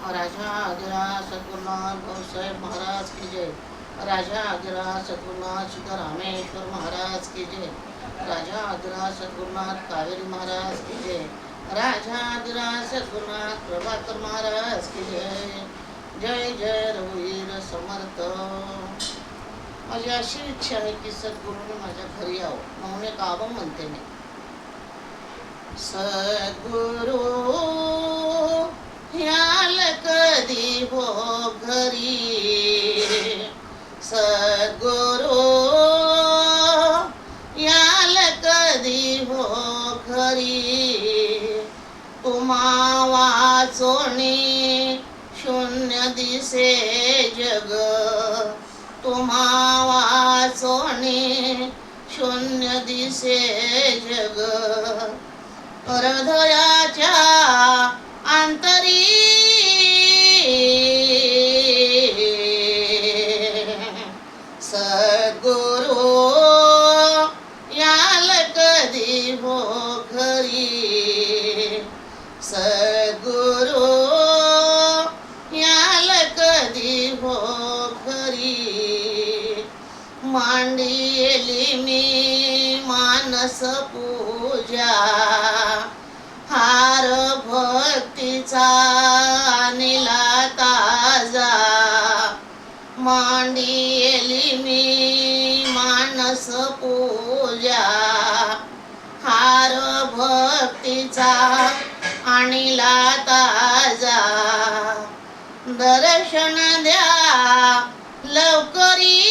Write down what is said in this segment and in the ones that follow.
राजा आदिराज सद्गुरुनाथ भाऊसाहेब महाराज की जय. राजा आदिराज सद्गुरुनाथ सिद्धरामेश्वर महाराज की जय. राजा आदिराज सद्गुरुनाथ कावेरी महाराज की जय. राजा आदिराज सद्गुरुनाथ प्रभाकर महाराज की जय. जय जय रघुवीर समर्थ. माझी अशी इच्छा आहे की सद्गुरूने माझ्या घरी यावं म्हणून एक आबा म्हणते मी. सद्गुरू याल कधी हो घरी, सद्गुरू याल कधी हो घरी, तुम्हा वाचोनी शून्य दिसे जग, तुम्हा वाचोनी शून्य दिसे जग, हृदयाच्या अंतरी सद्गुरू याल कधी हो घरी, सद्गुरू याल कधी हो घरी, मांडीली मी मानस पूजा, हार भक्तीचा आणला ताजा, मांडीली मी मानस पूजा, हार भक्तीचा आणला ताजा, दर्शन द्या लवकरी,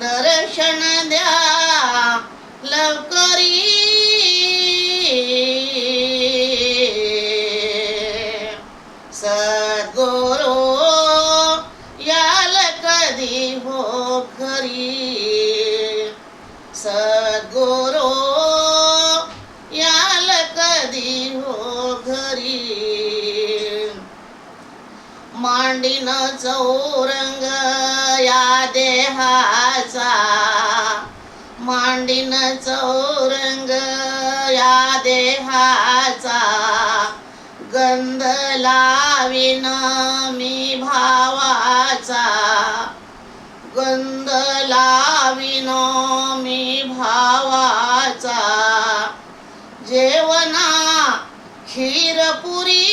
दर्शन द्या लवकरी, सद्गुरू याल कधी हो घरी, सद्गुरू याल कधी हो घरी, मांडीन चौरंग या देहाचा, मांडीन चौरंग या देहाचा, गंध लावीन मी भावाचा, गंध लावीन मी भावाचा, जेवणा खीरपुरी,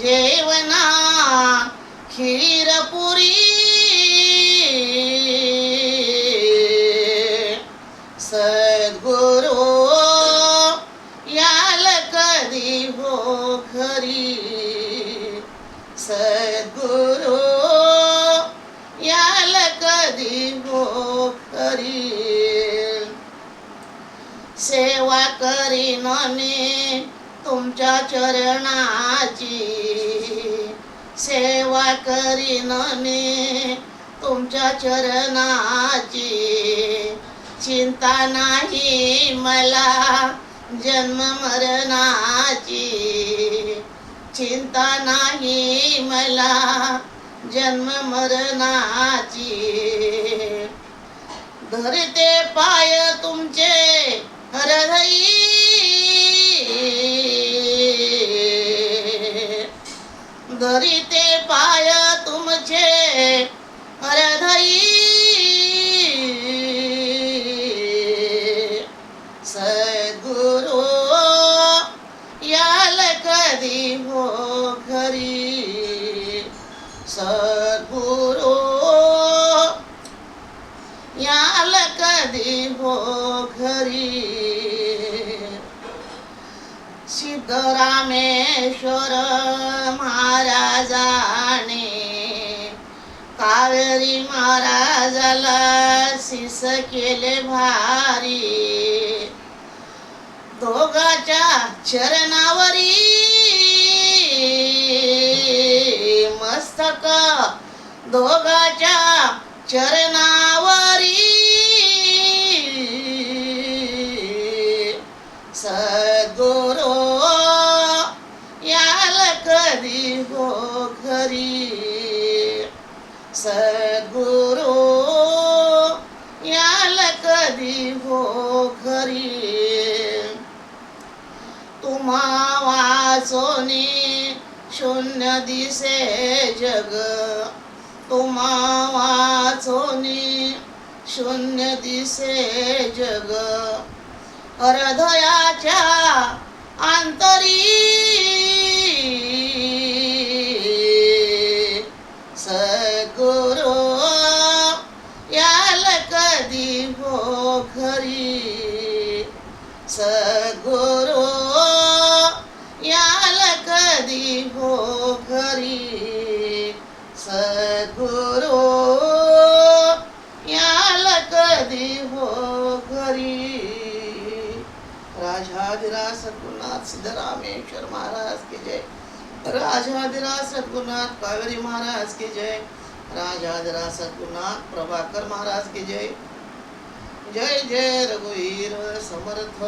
जेवणा खीरपुरी, सद्गुरू याल कधी हो घरी, सद्गुरू याल कधी हो घरी, सेवा करीन मी तुमच्या चरणाची, सेवा करीन मी तुमच्या चरणाची, चिंता नाही मला जन्म मरणाची, चिंता नाही मला जन्म मरणाची, धरते पाय तुमचे हृदयी, धरिते पाय तुमचे हृदयी, सद्गुरू याल कधी हो घरी, सद्गुरू याल कधी हो घरी, सिद्धरामेश्वर महाराजाने कावेरी महाराजाला शिस केले भारी, दोघाच्या चरणावरी मस्तक, दोघाच्या चरणावरी, सद्गुरू याल कधी हो घरी, सद्गुरू तुम्हा वाचोनी शून्य दिसे जग, तुम्हा वाचोनी शून्य दिसे जग, हृदयाच्या अंतरी सद्गुरु याल कधी हो खरी, सद्गुरु याल कधी हो खरी, सद्गुरु याल कधी हो घरी. राजाधिराज सद्गुरुनाथ सिद्धरामेश्वर महाराज की जय, राजाधिराज सद्गुरुनाथ कावेरी महाराज की जय, राजाधिराज सद्गुरुनाथ प्रभाकर महाराज की जय. जय जय रघुवीर समर्थ.